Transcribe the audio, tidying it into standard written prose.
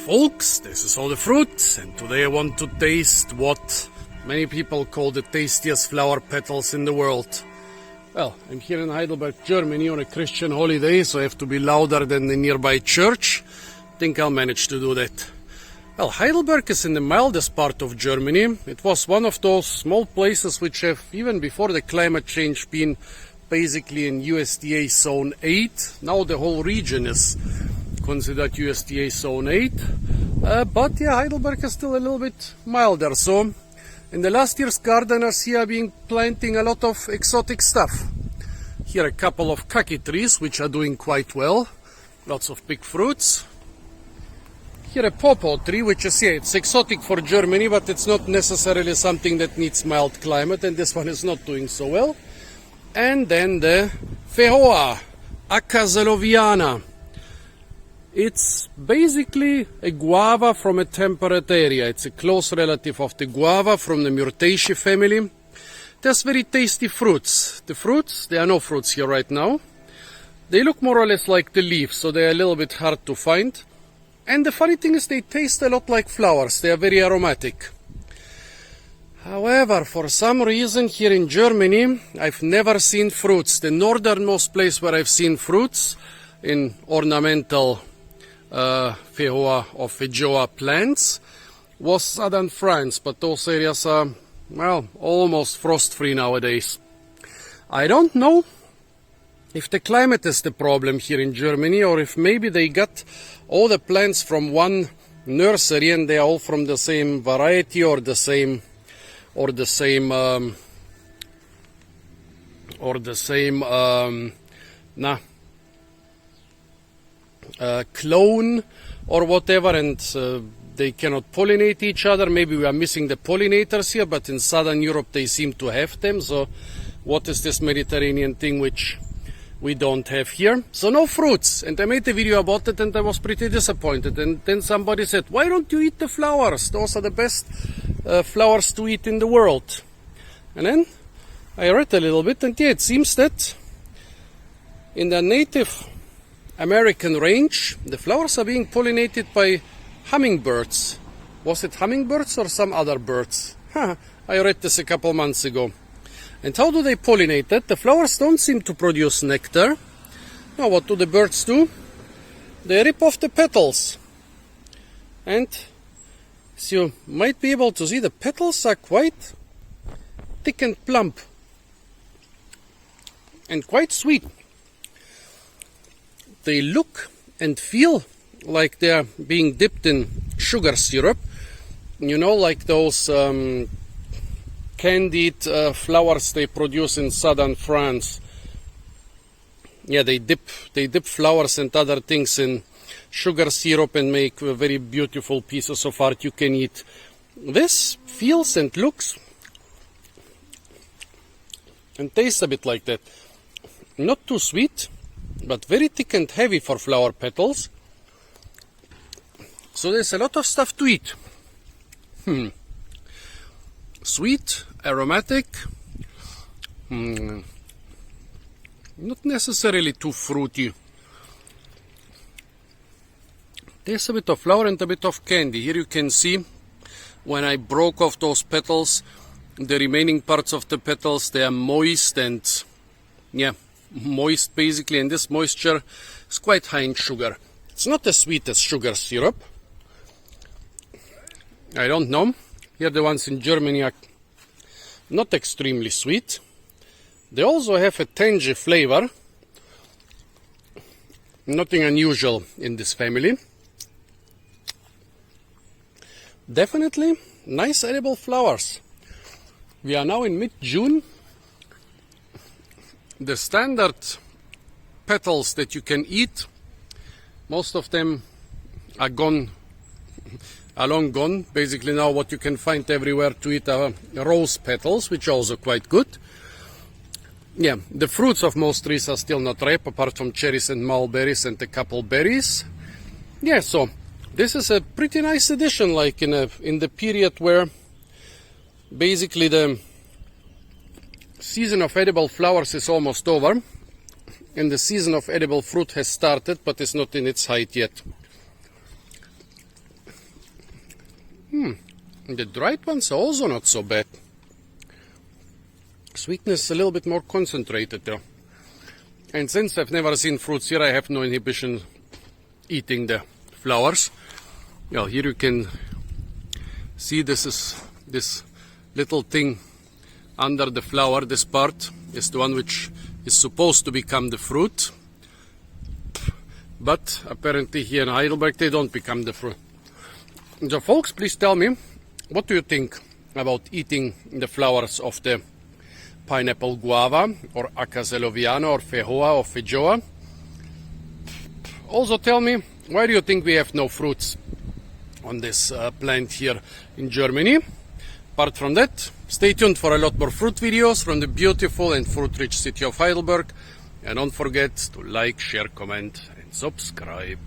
folks, this is all the fruit, and today I want to taste what many people call the tastiest flower petals in the world. Well, I'm here in Heidelberg, Germany on a Christian holiday, so I have to be louder than the nearby church. Think I'll manage to do that. Well, Heidelberg is in the mildest part of Germany. It was one of those small places which have, even before the climate change, been basically in USDA Zone 8. Now the whole region is considered USDA Zone 8. But yeah, Heidelberg is still a little bit milder. So in the last year's gardeners here have been planting a lot of exotic stuff. Here a couple of kaki trees which are doing quite well. Lots of big fruits. Here a pawpaw tree, which is, it's exotic for Germany, but it's not necessarily something that needs mild climate, and this one is not doing so well. And then the Fehoa, Acazeloviana. It's basically a guava from a temperate area. It's a close relative of the guava from the Myrtaceae family. There's very tasty fruits. The fruits, there are no fruits here right now. They look more or less like the leaves, so they're a little bit hard to find. And the funny thing is they taste a lot like flowers. They are very aromatic. However, for some reason here in Germany, I've never seen fruits. The northernmost place where I've seen fruits in ornamental Fehoa or Feijoa plants was southern France, but those areas are, well, almost frost-free nowadays. I don't know if the climate is the problem here in Germany, or if maybe they got all the plants from one nursery and they are all from the same variety or the same clone or whatever, and they cannot pollinate each other. Maybe we are missing the pollinators here, but in southern Europe they seem to have them. So what is this Mediterranean thing which we don't have here? So no fruits. And I made a video about it and I was pretty disappointed. And then somebody said, why don't you eat the flowers? Those are the best flowers to eat in the world. And then I read a little bit, and yeah, it seems that in the Native American range, the flowers are being pollinated by hummingbirds. Was it hummingbirds or some other birds? I read this a couple months ago. And how do they pollinate that? The flowers don't seem to produce nectar. Now what do the birds do? They rip off the petals. And as you might be able to see, the petals are quite thick and plump. And quite sweet. They look and feel like they're being dipped in sugar syrup. You know, like those candied flowers they produce in southern France. Yeah, they dip flowers and other things in sugar syrup and make very beautiful pieces of art you can eat. This feels and looks and tastes a bit like that. Not too sweet, but very thick and heavy for flower petals. So there's a lot of stuff to eat. Sweet, aromatic, not necessarily too fruity. There's a bit of flower and a bit of candy. Here you can see when I broke off those petals, the remaining parts of the petals, they are moist and, yeah, moist basically, and this moisture is quite high in sugar. It's not as sweet as sugar syrup. I don't know. Here the ones in Germany are not extremely sweet. They also have a tangy flavor. Nothing unusual in this family. Definitely nice edible flowers. We are now in mid-June. The standard petals that you can eat, most of them are gone, are long gone. Basically now what you can find everywhere to eat are rose petals, which are also quite good. Yeah, the fruits of most trees are still not ripe, apart from cherries and mulberries and a couple berries. Yeah, so this is a pretty nice addition, like in the period where basically the season of edible flowers is almost over and the season of edible fruit has started, but is not in its height yet. The dried ones are also not so bad. Sweetness a little bit more concentrated there. And since I've never seen fruits here, I have no inhibition eating the flowers. Well, here you can see this little thing under the flower. This part is the one which is supposed to become the fruit. But apparently here in Heidelberg they don't become the fruit. So folks, please tell me, what do you think about eating the flowers of the pineapple guava or Acaceloviana or Fejoa or Fejoa? Also tell me, why do you think we have no fruits on this plant here in Germany? Apart from that, stay tuned for a lot more fruit videos from the beautiful and fruit-rich city of Heidelberg. And don't forget to like, share, comment and subscribe.